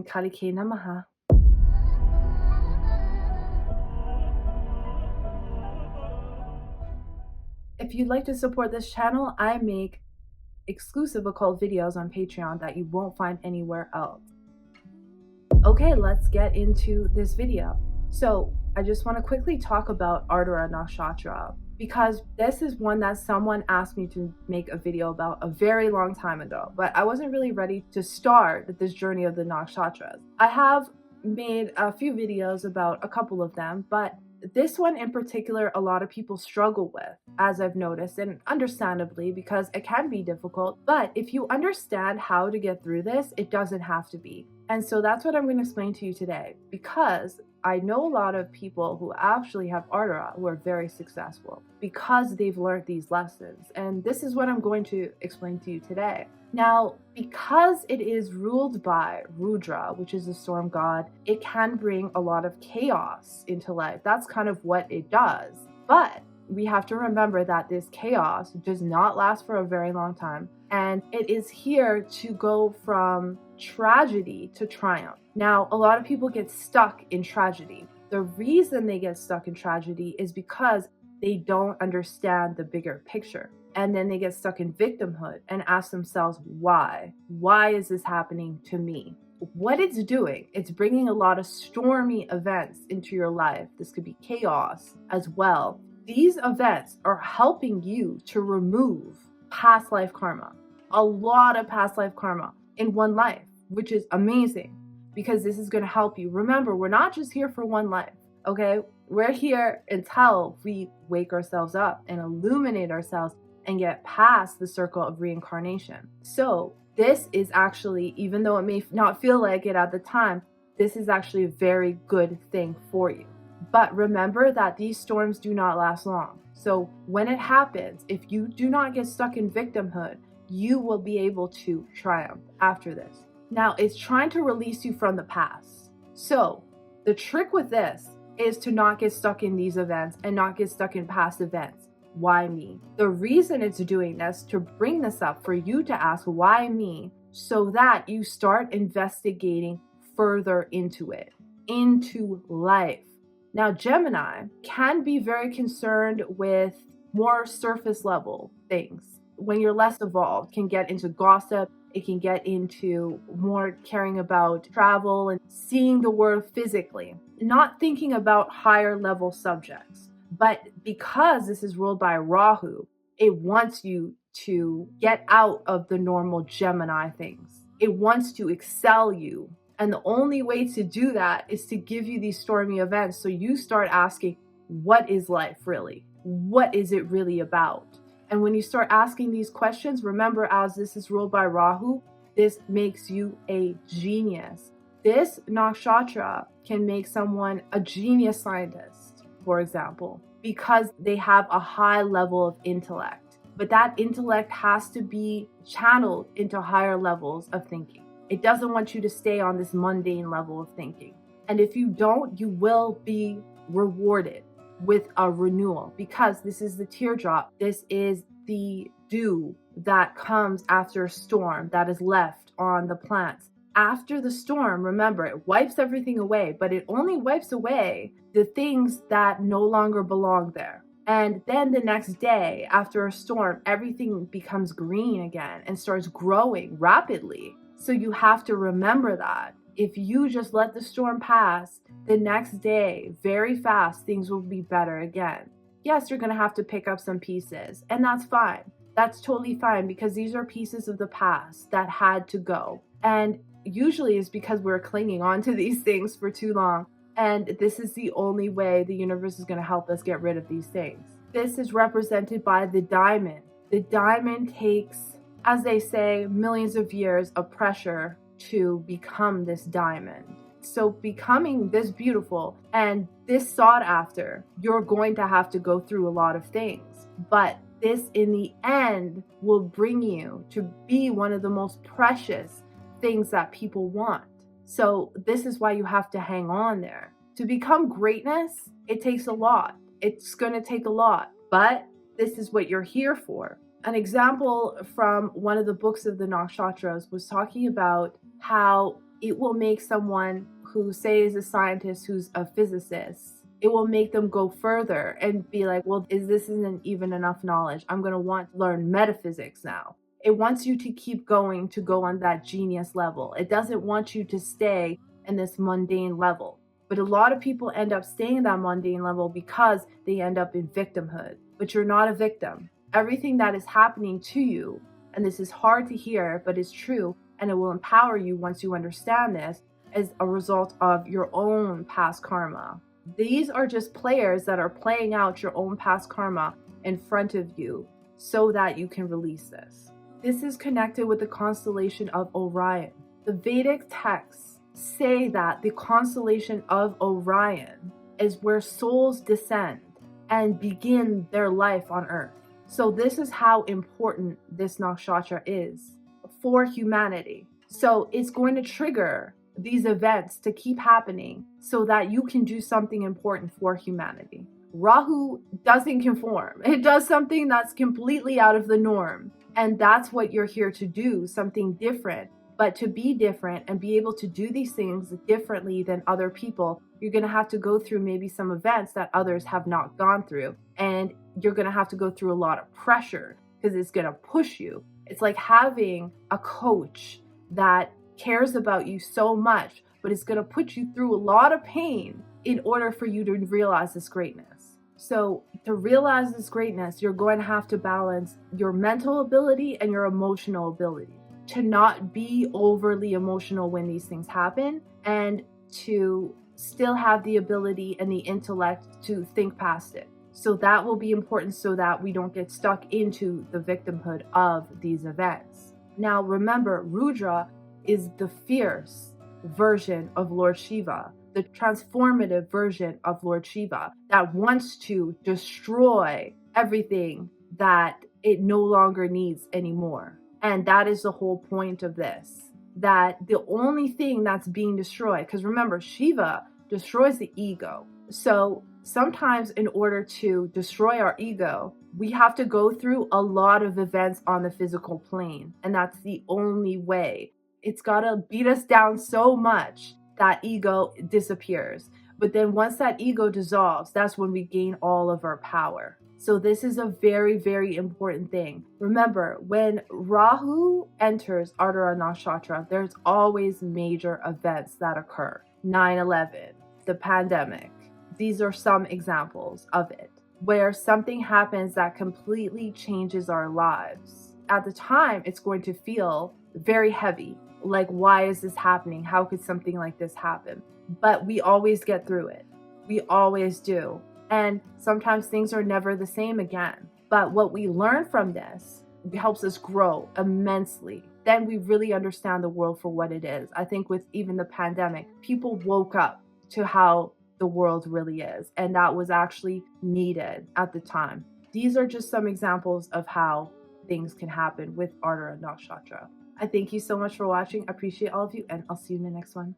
Kalike Namaha. If you'd like to support this channel, I make exclusive occult videos on Patreon that you won't find anywhere else. Okay, let's get into this video. So I just want to quickly talk about Ardra Nakshatra, because this is one that someone asked me to make a video about a very long time ago, but I wasn't really ready to start this journey of the Nakshatras. I have made a few videos about a couple of them, but this one in particular, a lot of people struggle with, as I've noticed, and understandably, because it can be difficult. But if you understand how to get through this, it doesn't have to be. And so that's what I'm going to explain to you today, because I know a lot of people who actually have Ardra who are very successful because they've learned these lessons. And this is what I'm going to explain to you today. Now, because it is ruled by Rudra, which is the storm god, it can bring a lot of chaos into life. That's kind of what it does. But we have to remember that this chaos does not last for a very long time. And it is here to go from tragedy to triumph. Now, a lot of people get stuck in tragedy. The reason they get stuck in tragedy is because they don't understand the bigger picture. And then they get stuck in victimhood and ask themselves, why? Why is this happening to me? What it's doing, it's bringing a lot of stormy events into your life. This could be chaos as well. These events are helping you to remove past life karma. A lot of past life karma in one life, which is amazing, because this is going to help you. Remember, we're not just here for one life, okay? We're here until we wake ourselves up and illuminate ourselves and get past the circle of reincarnation. So this is actually, even though it may not feel like it at the time, this is actually a very good thing for you. But remember that these storms do not last long. So when it happens, if you do not get stuck in victimhood, you will be able to triumph after this. Now, it's trying to release you from the past. So the trick with this is to not get stuck in these events and not get stuck in past events. Why me? The reason it's doing this, to bring this up for you to ask, why me? So that you start investigating further into it, into life. Now, Gemini can be very concerned with more surface level things. When you're less evolved, can get into gossip. It can get into more caring about travel and seeing the world physically, not thinking about higher level subjects. But because this is ruled by Rahu, it wants you to get out of the normal Gemini things. It wants to excel you. And the only way to do that is to give you these stormy events. So you start asking, what is life really? What is it really about? And when you start asking these questions, remember, as this is ruled by Rahu, this makes you a genius. This nakshatra can make someone a genius scientist, for example, because they have a high level of intellect. But that intellect has to be channeled into higher levels of thinking. It doesn't want you to stay on this mundane level of thinking. And if you don't, you will be rewarded with a renewal, because this is the teardrop. This is the dew that comes after a storm that is left on the plants. After the storm, remember, it wipes everything away, but it only wipes away the things that no longer belong there. And then the next day, after a storm, everything becomes green again and starts growing rapidly. So you have to remember that. If you just let the storm pass, the next day, very fast, things will be better again. Yes, you're going to have to pick up some pieces, and that's fine. That's totally fine, because these are pieces of the past that had to go. And usually it's because we're clinging on to these things for too long. And this is the only way the universe is going to help us get rid of these things. This is represented by the diamond. The diamond takes, as they say, millions of years of pressure to become this diamond. So becoming this beautiful and this sought after, you're going to have to go through a lot of things. But this in the end will bring you to be one of the most precious things that people want. So this is why you have to hang on there. To become greatness, it takes a lot. It's going to take a lot, but this is what you're here for. An example from one of the books of the Nakshatras was talking about how it will make someone who, say, is a scientist who's a physicist, it will make them go further and be like, well, this isn't even enough knowledge. I'm going to want to learn metaphysics now. It wants you to keep going, to go on that genius level. It doesn't want you to stay in this mundane level. But a lot of people end up staying in that mundane level because they end up in victimhood. But you're not a victim. Everything that is happening to you, and this is hard to hear, but it's true, and it will empower you once you understand this, as a result of your own past karma. These are just players that are playing out your own past karma in front of you so that you can release this. This is connected with the constellation of Orion. The Vedic texts say that the constellation of Orion is where souls descend and begin their life on Earth. So this is how important this nakshatra is for humanity. So it's going to trigger these events to keep happening so that you can do something important for humanity. Rahu doesn't conform. It does something that's completely out of the norm. And that's what you're here to do, something different. But to be different and be able to do these things differently than other people, you're going to have to go through maybe some events that others have not gone through. And you're going to have to go through a lot of pressure because it's going to push you. It's like having a coach that cares about you so much, but it's going to put you through a lot of pain in order for you to realize this greatness. So to realize this greatness, you're going to have to balance your mental ability and your emotional ability, to not be overly emotional when these things happen, and to still have the ability and the intellect to think past it. So that will be important so that we don't get stuck into the victimhood of these events. Now remember, Rudra is the fierce version of Lord Shiva, the transformative version of Lord Shiva that wants to destroy everything that it no longer needs anymore. And that is the whole point of this, that the only thing that's being destroyed, because remember, Shiva destroys the ego. So sometimes in order to destroy our ego, we have to go through a lot of events on the physical plane. And that's the only way. It's got to beat us down so much that ego disappears. But then once that ego dissolves, that's when we gain all of our power. So this is a very, very important thing. Remember, when Rahu enters Ardra Nakshatra, there's always major events that occur. 9/11, the pandemic. These are some examples of it, where something happens that completely changes our lives. At the time, it's going to feel very heavy. Like, why is this happening? How could something like this happen? But we always get through it. We always do. And sometimes things are never the same again. But what we learn from this helps us grow immensely. Then we really understand the world for what it is. I think with even the pandemic, people woke up to how the world really is. And that was actually needed at the time. These are just some examples of how things can happen with Ardra Nakshatra. I thank you so much for watching. I appreciate all of you, and I'll see you in the next one.